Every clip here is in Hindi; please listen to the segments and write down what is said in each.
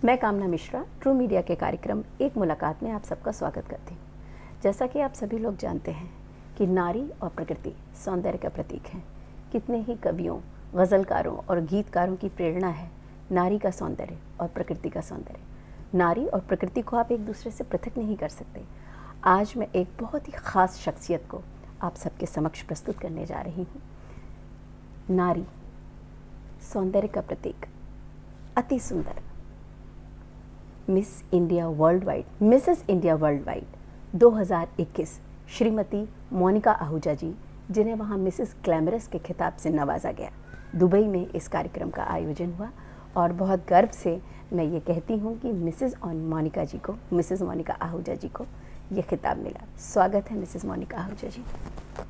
मैं कामना मिश्रा ट्रू मीडिया के कार्यक्रम एक मुलाकात में आप सबका स्वागत करती हूँ। जैसा कि आप सभी लोग जानते हैं कि नारी और प्रकृति सौंदर्य का प्रतीक है। कितने ही कवियों, गज़लकारों और गीतकारों की प्रेरणा है नारी का सौंदर्य और प्रकृति का सौंदर्य। नारी और प्रकृति को आप एक दूसरे से पृथक नहीं कर सकते। आज मैं एक बहुत ही ख़ास शख्सियत को आप सबके समक्ष प्रस्तुत करने जा रही हूँ। नारी, सौंदर्य का प्रतीक, अति सुंदर, Miss India worldwide, Mrs India worldwide 2021 Shrimati Monica Ahuja ji, जिन्हें वहाँ मिसेस ग्लैमरस के खिताब से नवाजा गया। दुबई में इस कार्यक्रम का आयोजन हुआ और बहुत गर्व से मैं ये कहती हूँ कि मिसेस मोनिका जी को, मिसेस मोनिका आहूजा जी को ये खिताब मिला। स्वागत है Mrs Monika Ahuja ji.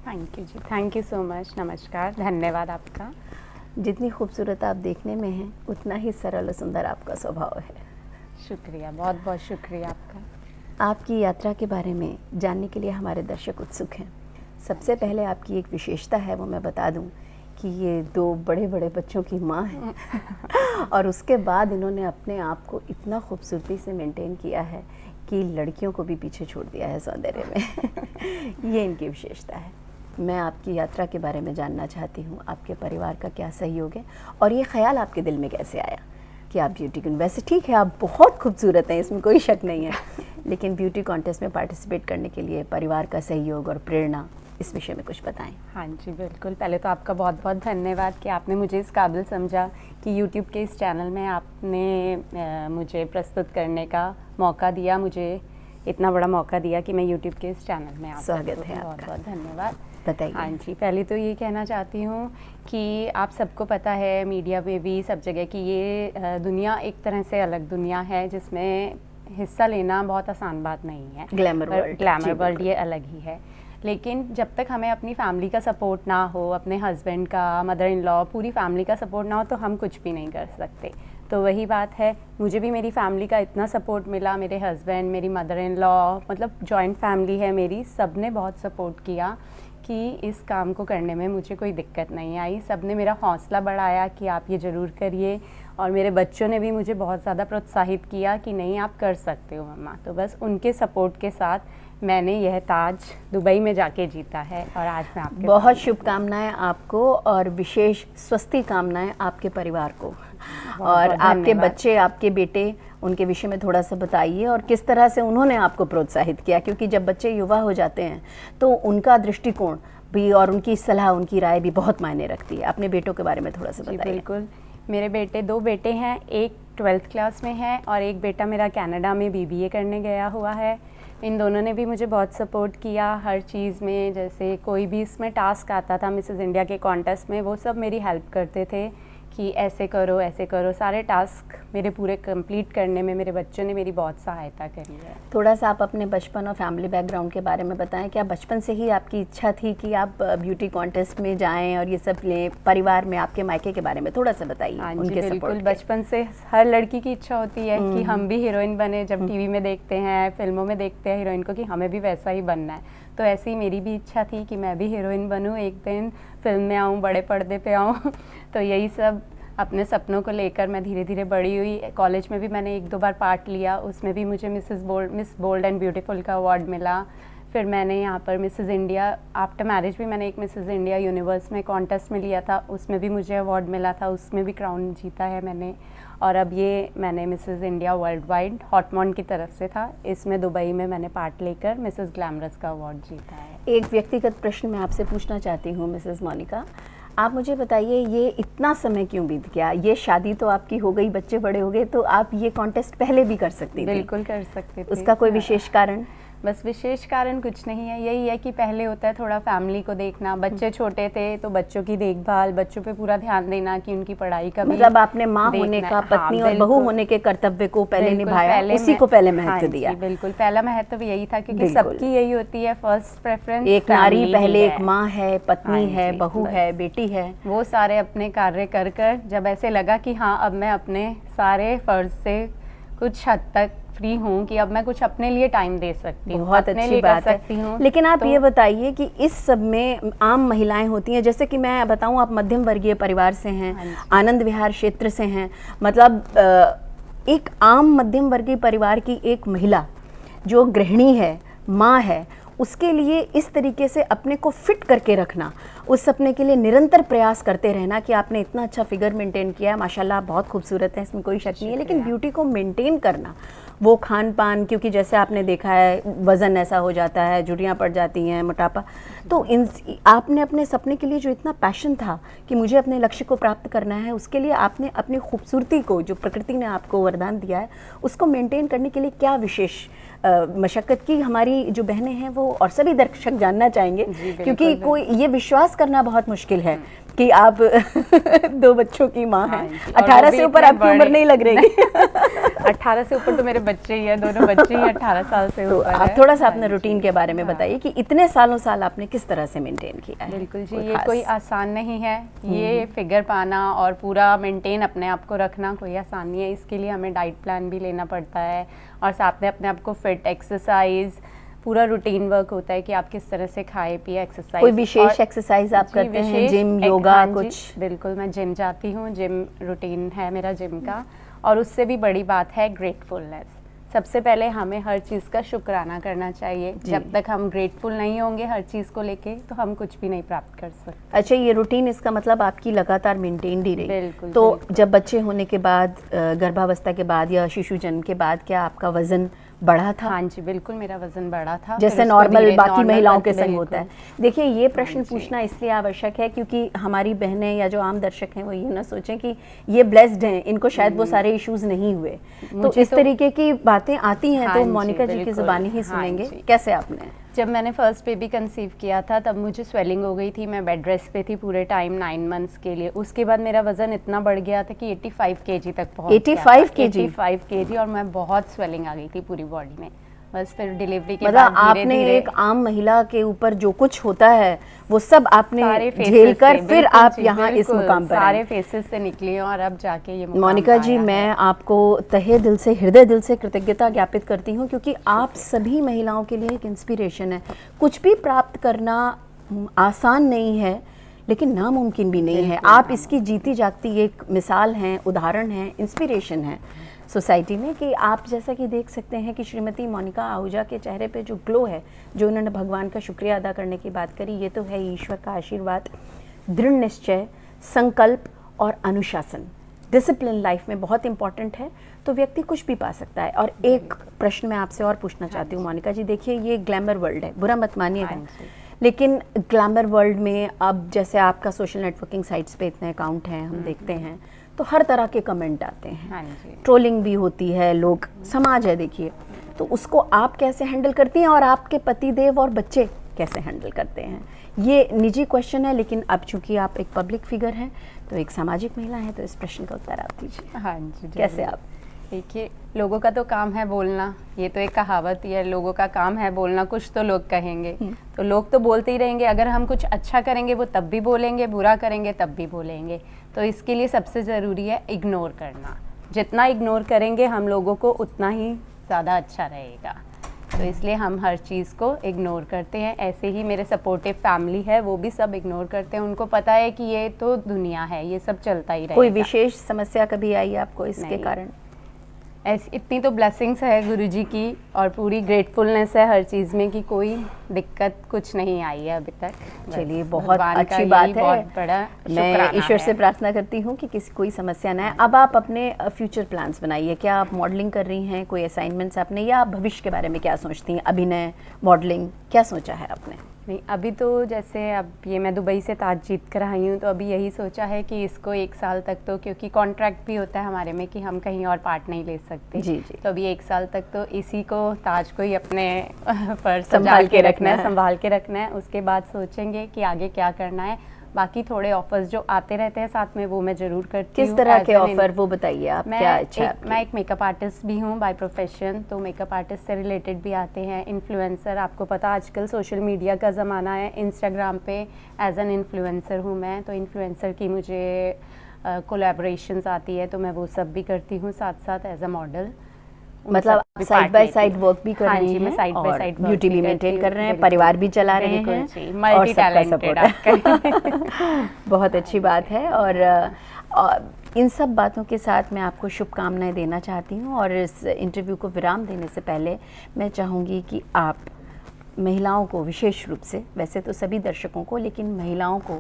Thank you जी, थैंक यू सो मच। नमस्कार, धन्यवाद आपका। जितनी खूबसूरत आप देखने में हैं उतना ही सरल और सुंदर आपका स्वभाव है। शुक्रिया, बहुत बहुत शुक्रिया आपका। आपकी यात्रा के बारे में जानने के लिए हमारे दर्शक उत्सुक हैं। सबसे पहले आपकी एक विशेषता है, वो मैं बता दूं कि ये 2 बड़े बड़े बच्चों की माँ हैं और उसके बाद इन्होंने अपने आप को इतना खूबसूरती से मेंटेन किया है कि लड़कियों को भी पीछे छोड़ दिया है सौंदर्य में। ये इनकी विशेषता है। मैं आपकी यात्रा के बारे में जानना चाहती हूँ, आपके परिवार का क्या सहयोग है और ये ख्याल आपके दिल में कैसे आया कि आप ब्यूटी क्वीन, वैसे ठीक है आप बहुत खूबसूरत हैं, इसमें कोई शक नहीं है, लेकिन ब्यूटी कॉन्टेस्ट में पार्टिसिपेट करने के लिए परिवार का सहयोग और प्रेरणा, इस विषय में कुछ बताएं। हाँ जी बिल्कुल। पहले तो आपका बहुत बहुत धन्यवाद कि आपने मुझे इस काबिल समझा कि यूट्यूब के इस चैनल में आपने मुझे प्रस्तुत करने का मौका दिया, मुझे इतना बड़ा मौका दिया कि मैं यूट्यूब के इस चैनल में स्वागत है बहुत बहुत धन्यवाद। बताइए। हाँ जी, पहले तो ये कहना चाहती हूँ कि आप सबको पता है, मीडिया में भी सब जगह, कि ये दुनिया एक तरह से अलग दुनिया है जिसमें हिस्सा लेना बहुत आसान बात नहीं है। ग्लैमर वर्ल्ड ये अलग ही है। लेकिन जब तक हमें अपनी फैमिली का सपोर्ट ना हो, अपने हस्बैंड का, मदर इन लॉ, पूरी फैमिली का सपोर्ट ना हो तो हम कुछ भी नहीं कर सकते। तो वही बात है, मुझे भी मेरी फैमिली का इतना सपोर्ट मिला, मेरे हस्बैंड, मेरी मदर इन लॉ, मतलब जॉइंट फैमिली है मेरी, सब ने बहुत सपोर्ट किया कि इस काम को करने में मुझे कोई दिक्कत नहीं आई। सब ने मेरा हौसला बढ़ाया कि आप ये ज़रूर करिए, और मेरे बच्चों ने भी मुझे बहुत ज़्यादा प्रोत्साहित किया कि नहीं आप कर सकते हो मम्मा। तो बस उनके सपोर्ट के साथ मैंने यह ताज दुबई में जाके जीता है और आज मैं आपके बहुत शुभकामनाएं आपको और विशेष स्वस्ति कामनाएं आपके परिवार को। और आपके बच्चे, आपके बेटे, उनके विषय में थोड़ा सा बताइए और किस तरह से उन्होंने आपको प्रोत्साहित किया, क्योंकि जब बच्चे युवा हो जाते हैं तो उनका दृष्टिकोण भी और उनकी सलाह, उनकी राय भी बहुत मायने रखती है। अपने बेटों के बारे में थोड़ा सा बताइए। बिल्कुल, मेरे बेटे, 2 बेटे हैं, एक 12th क्लास में है और एक बेटा मेरा कनाडा में BBA करने गया हुआ है। इन दोनों ने भी मुझे बहुत सपोर्ट किया हर चीज़ में। जैसे कोई भी इसमें टास्क आता था मिसेस इंडिया के कॉन्टेस्ट में, वो सब मेरी हेल्प करते थे कि ऐसे करो ऐसे करो। सारे टास्क मेरे पूरे कंप्लीट करने में मेरे बच्चों ने मेरी बहुत सहायता करी है। थोड़ा सा आप अपने बचपन और फैमिली बैकग्राउंड के बारे में बताएं। क्या बचपन से ही आपकी इच्छा थी कि आप ब्यूटी कॉन्टेस्ट में जाएं और ये सब लें? परिवार में आपके मायके के बारे में थोड़ा सा बताइए। हाँ जी बिल्कुल, बचपन से हर लड़की की इच्छा होती है कि हम भी हीरोइन बने। जब टीवी में देखते हैं, फिल्मों में देखते हैं हीरोइन को कि हमें भी वैसा ही बनना है, तो ऐसी मेरी भी इच्छा थी कि मैं भी हीरोइन बनूँ, एक दिन फिल्म में आऊँ, बड़े पर्दे पे आऊँ। तो यही सब अपने सपनों को लेकर मैं धीरे धीरे बड़ी हुई। कॉलेज में भी मैंने 1-2 बार पार्ट लिया, उसमें भी मुझे मिस बोल्ड एंड ब्यूटीफुल का अवार्ड मिला। फिर मैंने यहाँ पर मिसेस इंडिया, आफ्टर मैरिज भी मैंने एक मिसेस इंडिया यूनिवर्स में कॉन्टेस्ट में लिया था, उसमें भी मुझे अवार्ड मिला था, उसमें भी क्राउन जीता है मैंने। और अब ये मैंने मिसेस इंडिया वर्ल्ड वाइड हॉटमॉन्ड की तरफ से था, इसमें दुबई में मैंने पार्ट लेकर मिसेस ग्लैमरस का अवार्ड जीता है। एक व्यक्तिगत प्रश्न मैं आपसे पूछना चाहती हूँ मिसेस मोनिका, आप मुझे बताइए ये इतना समय क्यों बीत गया? ये शादी तो आपकी हो गई, बच्चे बड़े हो गए, तो आप ये कॉन्टेस्ट पहले भी कर सकती थी। बिल्कुल कर सकते थे। उसका कोई विशेष कारण? बस विशेष कारण कुछ नहीं है, यही है कि पहले होता है थोड़ा फैमिली को देखना, बच्चे छोटे थे तो बच्चों की देखभाल, बच्चों पे पूरा ध्यान देना कि उनकी पढ़ाई का, मतलब आपने माँ होने का, पत्नी और बहू होने के कर्तव्य को पहले निभाया, उसी को पहले महत्व दिया। बिल्कुल, पहला महत्व यही था क्योंकि सबकी यही होती है फर्स्ट प्रेफरेंस। एक नारी पहले एक माँ है, पत्नी है, बहू है, बेटी है। वो सारे अपने कार्य कर कर जब ऐसे लगा कि हाँ अब मैं अपने सारे फर्ज से कुछ हद तक फ्री हूँ कि अब मैं कुछ अपने लिए टाइम दे सकती हूँ, बहुत अच्छी बात है। लेकिन आप ये बताइए कि इस सब में आम महिलाएं होती हैं, जैसे कि मैं बताऊँ आप मध्यम वर्गीय परिवार से हैं, आनंद विहार क्षेत्र से हैं, मतलब एक आम मध्यम वर्गीय परिवार की एक महिला जो गृहिणी है, माँ है, उसके लिए इस तरीके से अपने को फिट करके रखना, उस सपने के लिए निरंतर प्रयास करते रहना कि आपने इतना अच्छा फिगर मेंटेन किया है, माशाल्लाह बहुत खूबसूरत है, इसमें कोई शक नहीं है, लेकिन ब्यूटी को मेंटेन करना, वो खान पान, क्योंकि जैसे आपने देखा है वज़न ऐसा हो जाता है, झुर्रियाँ पड़ जाती हैं, मोटापा, तो आपने अपने सपने के लिए जो इतना पैशन था कि मुझे अपने लक्ष्य को प्राप्त करना है, उसके लिए आपने अपनी खूबसूरती को, जो प्रकृति ने आपको वरदान दिया है, उसको मेंटेन करने के लिए क्या विशेष मशक्क़त की हमारी जो बहनें हैं वो, और सभी दर्शक जानना चाहेंगे, क्योंकि कोई ये विश्वास करना बहुत मुश्किल है कि आप 2 बच्चों की माँ हैं। 18 से ऊपर आपकी उम्र नहीं लग रही। 18 से ऊपर तो मेरे बच्चे ही हैं, दोनों बच्चे ही 18 साल से तो ऊपर आप थोड़ा सा अपने रूटीन के बारे में बताइए कि इतने सालों साल आपने किस तरह से मेंटेन किया है। बिल्कुल जी, ये कोई आसान नहीं है, ये फिगर पाना और पूरा मेंटेन अपने आप को रखना कोई आसान नहीं है। इसके लिए हमें डाइट प्लान भी लेना पड़ता है और साथ में अपने आप को फिट, एक्सरसाइज, पूरा रूटीन वर्क होता है कि आप किस तरह से खाए पिए, एक्सरसाइज। कोई विशेष एक्सरसाइज आप करते हैं, जिम, योगा, कुछ? बिल्कुल, मैं जिम जाती हूँ, जिम रूटीन है मेरा जिम का। और उससे भी बड़ी बात है ग्रेटफुलनेस। सबसे पहले हमें हर चीज़ का शुक्राना करना चाहिए। जब तक हम ग्रेटफुल नहीं होंगे हर चीज़ को लेके, तो हम कुछ भी नहीं प्राप्त कर सकते। अच्छा, ये रूटीन, इसका मतलब आपकी लगातार मेंटेन ही रही। बिल्कुल। तो जब बच्चे होने के बाद, गर्भावस्था के बाद या शिशु जन्म के बाद, क्या आपका वजन बढ़ा था? हाँ जी, बिल्कुल, मेरा वजन बढ़ा था, जैसे नॉर्मल बाकी महिलाओं के संग होता है। देखिए, ये प्रश्न पूछना इसलिए आवश्यक है क्योंकि हमारी बहनें या जो आम दर्शक हैं वो ये ना सोचें कि ये ब्लेस्ड हैं, इनको शायद वो सारे इश्यूज नहीं हुए। तो इस तरीके की बातें आती हैं तो मोनिका जी की जुबानी ही सुनेंगे। कैसे आपने? जब मैंने फर्स्ट बेबी कंसीव किया था तब मुझे स्वेलिंग हो गई थी, मैं बेड रेस्ट पे थी पूरे टाइम 9 मंथ्स के लिए। उसके बाद मेरा वजन इतना बढ़ गया था कि 85 kg तक पहुंच गया। 85 kg, और मैं बहुत स्वेलिंग आ गई थी पूरी बॉडी में। बस फिर डिलीवरी के बाद आपने एक आम महिला के ऊपर जो कुछ होता है वो सब आपने झेल कर फिर आप यहाँ इस मुकाम पर सारे फेसेस से निकली और अब जाके ये मुकाम मोनिका जी, मैं आपको तहे दिल से, हृदय दिल से कृतज्ञता ज्ञापित करती हूँ क्योंकि आप सभी महिलाओं के लिए एक इंस्पिरेशन है। कुछ भी प्राप्त करना आसान नहीं है लेकिन नामुमकिन भी नहीं है। आप इसकी जीती जागती एक मिसाल हैं, उदाहरण हैं, इंस्पिरेशन है सोसाइटी में कि आप जैसा कि देख सकते हैं कि श्रीमती मोनिका आहूजा के चेहरे पे जो ग्लो है, जो उन्होंने भगवान का शुक्रिया अदा करने की बात करी, ये तो है ईश्वर का आशीर्वाद, दृढ़ निश्चय, संकल्प और अनुशासन। डिसिप्लिन लाइफ में बहुत इंपॉर्टेंट है, तो व्यक्ति कुछ भी पा सकता है। और एक प्रश्न मैं आपसे और पूछना चाहती हूँ मोनिका जी, देखिए ये ग्लैमर वर्ल्ड है, बुरा मत मानिएगा, लेकिन ग्लैमर वर्ल्ड में अब जैसे आपका सोशल नेटवर्किंग साइट्स पे इतने अकाउंट हैं, हम देखते हैं तो हर तरह के कमेंट आते हैं, ट्रोलिंग भी होती है, लोग, समाज है देखिए, तो उसको आप कैसे हैंडल करती हैं और आपके पतिदेव और बच्चे कैसे हैंडल करते हैं? ये निजी क्वेश्चन है, लेकिन अब चूंकि आप एक पब्लिक फिगर हैं तो एक सामाजिक महिला हैं, तो इस प्रश्न का उत्तर आप दीजिए। हाँ जी, कैसे आप? देखिए, लोगों का तो काम है बोलना, ये तो एक कहावत ही है, लोगों का काम है बोलना, कुछ तो लोग कहेंगे, तो लोग तो बोलते ही रहेंगे। अगर हम कुछ अच्छा करेंगे वो तब भी बोलेंगे, बुरा करेंगे तब भी बोलेंगे। तो इसके लिए सबसे ज़रूरी है इग्नोर करना। जितना इग्नोर करेंगे हम लोगों को उतना ही ज़्यादा अच्छा रहेगा। तो इसलिए हम हर चीज़ को इग्नोर करते हैं। ऐसे ही मेरे सपोर्टिव फैमिली है, वो भी सब इग्नोर करते हैं। उनको पता है कि ये तो दुनिया है, ये सब चलता ही रहेगा। कोई विशेष समस्या कभी आई आपको इसके कारण? ऐसी इतनी तो ब्लेसिंग्स है गुरुजी की और पूरी ग्रेटफुलनेस है हर चीज़ में कि कोई दिक्कत कुछ नहीं आई है अभी तक। चलिए, बहुत अच्छी बात है। बहुत बड़ा मैं ईश्वर से प्रार्थना करती हूँ कि किसी कोई समस्या ना आए। अब आप अपने फ्यूचर प्लान्स बनाइए। क्या आप मॉडलिंग कर रही हैं, कोई असाइनमेंट्स आपने, या आप भविष्य के बारे में क्या सोचती हैं? अभिनय, मॉडलिंग, क्या सोचा है आपने? नहीं, अभी तो जैसे अब ये मैं दुबई से ताज जीत कर आई हूँ, तो अभी यही सोचा है कि इसको 1 साल तक, तो क्योंकि कॉन्ट्रैक्ट भी होता है हमारे में कि हम कहीं और पार्ट नहीं ले सकते। जी जी। तो अभी 1 साल तक तो इसी को, ताज को ही अपने पर संभाल के रखना है। उसके बाद सोचेंगे कि आगे क्या करना है। बाकी थोड़े ऑफर्स जो आते रहते हैं साथ में, वो मैं जरूर करती हूँ। किस तरह के ऑफर, वो बताइए आप, क्या इच्छा है आपकी? मैं एक मेकअप आर्टिस्ट भी हूँ बाय प्रोफेशन, तो मेकअप आर्टिस्ट से रिलेटेड भी आते हैं। इन्फ्लुएंसर, आपको पता आजकल सोशल मीडिया का ज़माना है, इंस्टाग्राम पे एज एन इन्फ्लुएंसर हूँ मैं, तो इन्फ्लुएंसर की मुझे कोलैबोरेशंस आती है, तो मैं वो सब भी करती हूँ साथ साथ एज अ मॉडल। मतलब साइड बाय साइड वर्क भी कर रही हैं, साइड बाय साइड ब्यूटी भी मेंटेन कर रहे हैं, परिवार भी चला रहे हैं, मल्टी टैलेंटेड। बहुत अच्छी बात है। और और इन सब बातों के साथ मैं आपको शुभकामनाएं देना चाहती हूँ। और इस इंटरव्यू को विराम देने से पहले मैं चाहूँगी कि आप महिलाओं को विशेष रूप से, वैसे तो सभी दर्शकों को, लेकिन महिलाओं को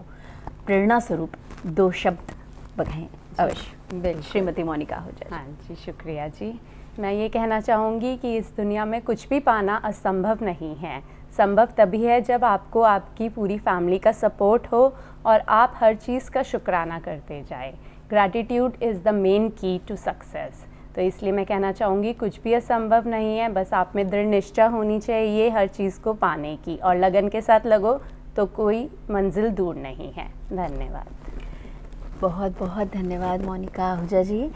प्रेरणा स्वरूप 2 शब्द बताएं अवश्य। बिल्कुल। श्रीमती मोनिका आहूजा। हाँ जी, शुक्रिया जी। मैं ये कहना चाहूँगी कि इस दुनिया में कुछ भी पाना असंभव नहीं है। संभव तभी है जब आपको आपकी पूरी फैमिली का सपोर्ट हो और आप हर चीज़ का शुक्राना करते जाए। ग्रैटिट्यूड इज़ द मेन की टू सक्सेस। तो इसलिए मैं कहना चाहूँगी कुछ भी असंभव नहीं है, बस आप में दृढ़ निष्ठा होनी चाहिए हर चीज़ को पाने की, और लगन के साथ लगो तो कोई मंजिल दूर नहीं है। धन्यवाद। बहुत बहुत धन्यवाद मोनिका आहूजा जी।